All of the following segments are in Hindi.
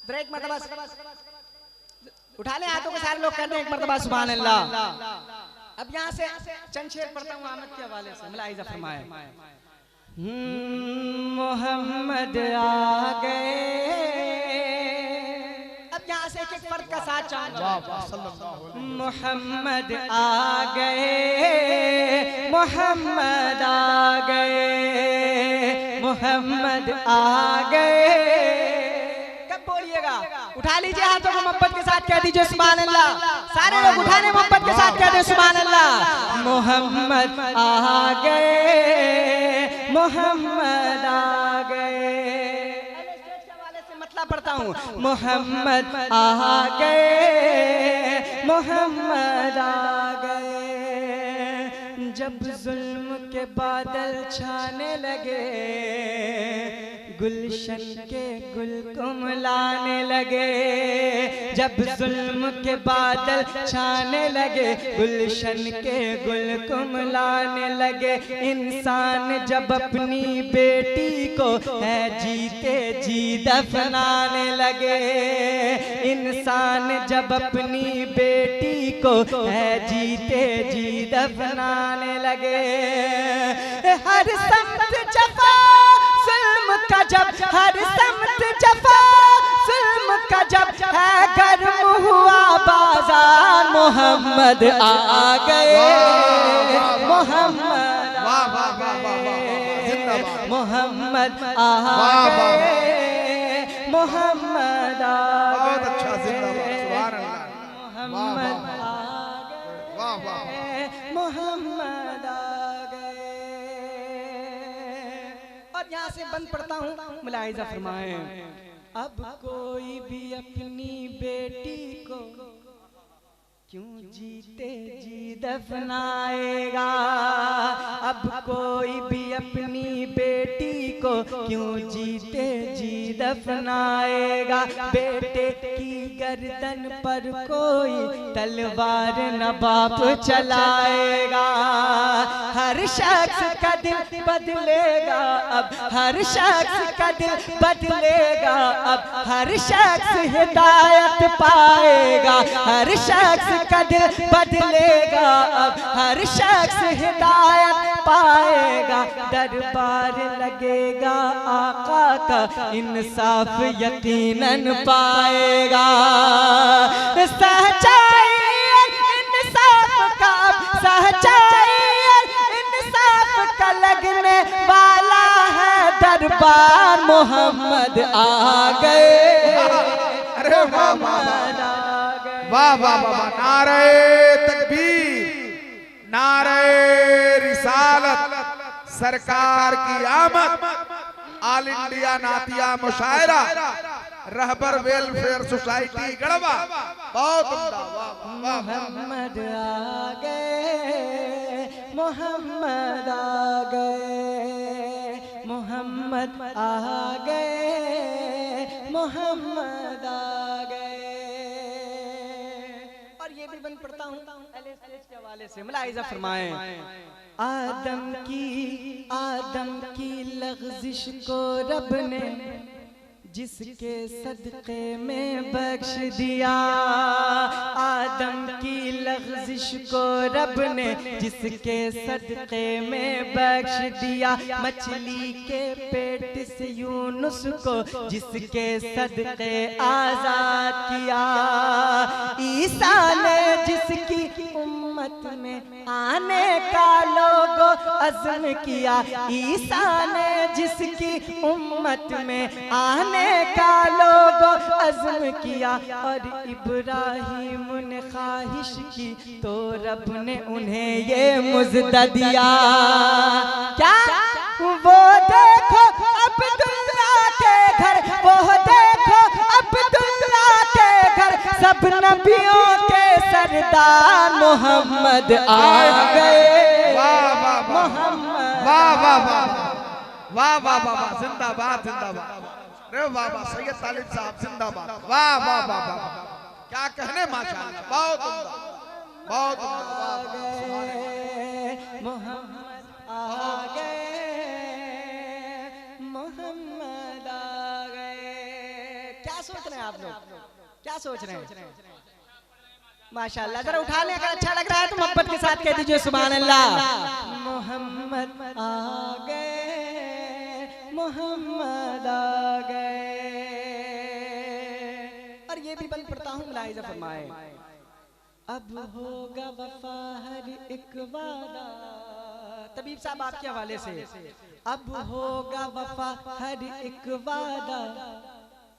ब्रेक मरतबा उठा ले हाथों के सारे लोग कहते हैं एक मरतबा सुभान अल्लाह। अब यहाँ से चंद शेर पढ़ता हूँ आमद के हवाले से, मुलाहिजा फरमाए। मोहम्मद आ गए। अब यहाँ से एक एक फर्द का साथ चाहूंगा। मोहम्मद आ गए, मोहम्मद आ गए, मोहम्मद आ गए। कब बोलिएगा? उठा लीजिए हाथों को, मोहब्बत के साथ कह दीजिए सुभान अल्लाह। सारे लोग उठाने मोहब्बत के साथ कह दे सुभान अल्लाह। मोहम्मद आ गए, मोहम्मद आ गए। मतलब पढ़ता हूँ। मोहम्मद आ गए, मोहम्मद आ गए। जब जुल्म के बादल छाने लगे, गुलशन के गुल कुमलाने लगे। जब जुल्म के बादल छाने लगे, गुलशन के गुल कुमलाने लगे। इंसान जब अपनी बेटी को है जीते जी दफनाने लगे। इंसान जब अपनी बेटी को है जीते जी दफनाने लगे। हर समत जफा जुल्म का जब, हर समत जफा जुल्म का जब है गर्म हुआ बाजार। मोहम्मद आ गए, मोहम्मद आ गए, मोहम्मद आ गए, मोहम्मद आ गए। बहुत अच्छा मोहम्मद आ गए, मोहम्मद आ गए। और यहाँ से बंद पढ़ता हूँ, मुलाहिजा फरमाए। अब कोई भी अपनी बेटी को क्यों जीते जी दफनाएगा। अब कोई भी अपनी बेटी को क्यों जीते जी दफनाएगा। बेटे की गर्दन पर कोई तलवार न बाप चलाएगा। हर शख्स का दिल बदलेगा अब, हर शख्स का दिल बदलेगा अब। हर शख्स हिदायत पाएगा, हर शख्स का दिल बदलेगा अब। हर शख्स हिदायत पाएगा। दरबार लगेगा आका का, इंसाफ यकीनन पाएगा। सच्चाई इंसाफ का, सच्चाई इंसाफ का लगने वाला है दरबार। मोहम्मद आ गए। अरे वाह वाह वाह वाह, नारे तकबीर, नारे रिसालत, सरकार की आमद। ऑल इंडिया नातिया मुशायरा, रहबर वेलफेयर सोसाइटी गढ़वा। बहुत मोहम्मद आ गए, मोहम्मद आ गए, मोहम्मद आ गए, मोहम्मद आ गए। और ये भी बंद पढ़ता हूँ के हवाले से, मुलाहिजा फरमाएं। आदम की लग़ज़िश को रब ने जिसके सदक़े में बख्श दिया। आदम की लग़ज़िश को रब ने जिसके सदक़े में बख्श दिया। मछली के पेट से यूनुस को जिसके सदक़े आज़ाद किया। ईसा ने जिसकी उम्मत में आने का लोगो अज़्म किया। ईसा ने जिसकी उम्मत में आने का लोगो अज़्म किया। और इब्राहीम ने ख्वाहिश की तो रब ने उन्हें ये मुज़्दा दिया। क्या वो देखो अब्दुल्ला के घर, वो देखो अब्दुल्ला के घर, सब नबियों के सरदार मोहम्मद आ गए। मोहम्मद वाह वाह वाह वाह वाह वाह, जिंदाबाद जिंदाबाद। अरे वाह वाह, सैयद तालिब साहब जिंदाबाद। वाह वाह वाह वाह, क्या कहने माशाअल्लाह, बहुत उम्दा, बहुत उम्दा। मोहम्मद आ गए, मोहम्मद आ गए। क्या सोच रहे हैं आप लोग, क्या सोच रहे हैं? माशाल्लाह, जरा उठा लें, अगर अच्छा लग रहा है तो मोहब्बत के साथ कह दीजिए सुभान अल्लाह। मोहम्मद आ गए, मोहम्मद आ गए। और ये भी बंद पढ़ता हूँ, मुलाहिज़ा फरमाए। अब होगा वफा हर एक वादा, तबीब साहब आपके हवाले से। अब होगा वफा हर एक वादा,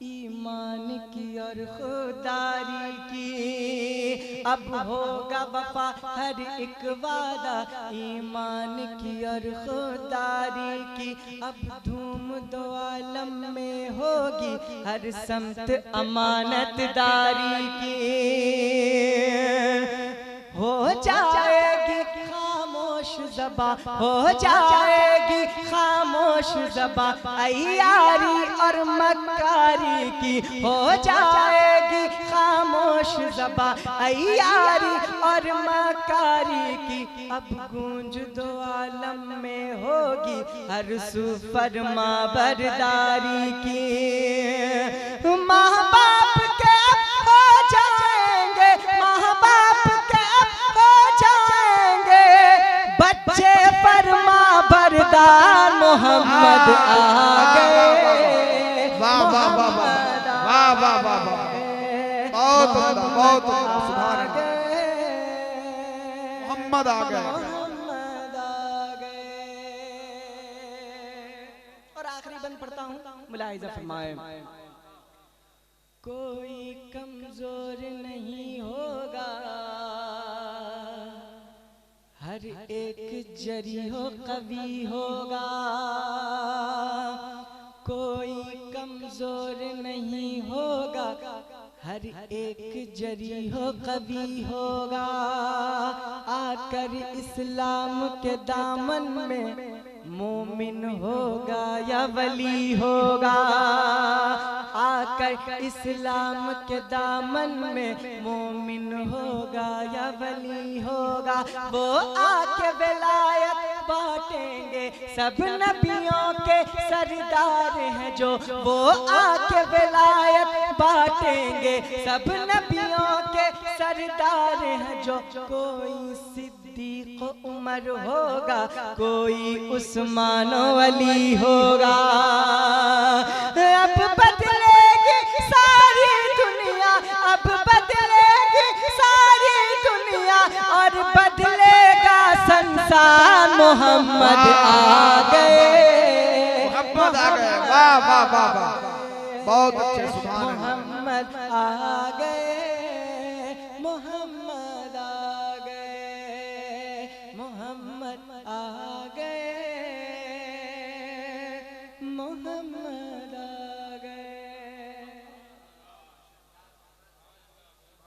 ईमान की और खुदारी की। अब होगा वफा हर एक वादा, ईमान की और खुदारी की। अब धूम दो आलम में होगी हर समत अमानतदारी की। हो जाएगी खामोश ज़बा, हो जाएगी खामोश ज़बा, अय्यारी और मक्कारी की। हो जाएगी खामोश ज़बा, अय्यारी और मक्कारी की। अब गूंज दो आलम में होगी हर सू फरमा बरदारी की। माँ बाप के हो जाएंगे, माँ बाप के हो जाएंगे बच्चे फरमा बरदार। मोहम्मद आ गए, वाह वाह वाह वाह वाह वाह वाह वाह, बहुत उम्दा, बहुत उम्दा, सुभान अल्लाह। मोहम्मद आ गए, मोहम्मद आ गए। और आखिरी बंद पढ़ता हूँ, मुलाहिज़ा फरमाए। कोई कमजोर नहीं होगा, हर एक जरी हो कवि होगा। कोई कमजोर नहीं होगा, हर एक जरी हो कवि होगा। आकर इस्लाम के दामन में मोमिन होगा या वली होगा। आकर इस्लाम के दामन में मोमिन होगा या वली होगा। वो आके विलायत बांटेंगे, सब नबियों के सरदार हैं जो। वो आके विलायत बांटेंगे, सब नबियों के सरदार हैं जो। कोई सिद्दीक उमर होगा, कोई उस्मान अली होगा। अब बदलेगी सारी दुनिया, अब बदलेगी सारी दुनिया और बदलेगा संसार। मोहम्मद आ गए, मोहम्मद आ गए, वाह वाह वाह वाह, बहुत अच्छे, सुभान अल्लाह। मोहम्मद आ गए, मोहम्मद आ गए, मोहम्मद आ गए, मोहम्मद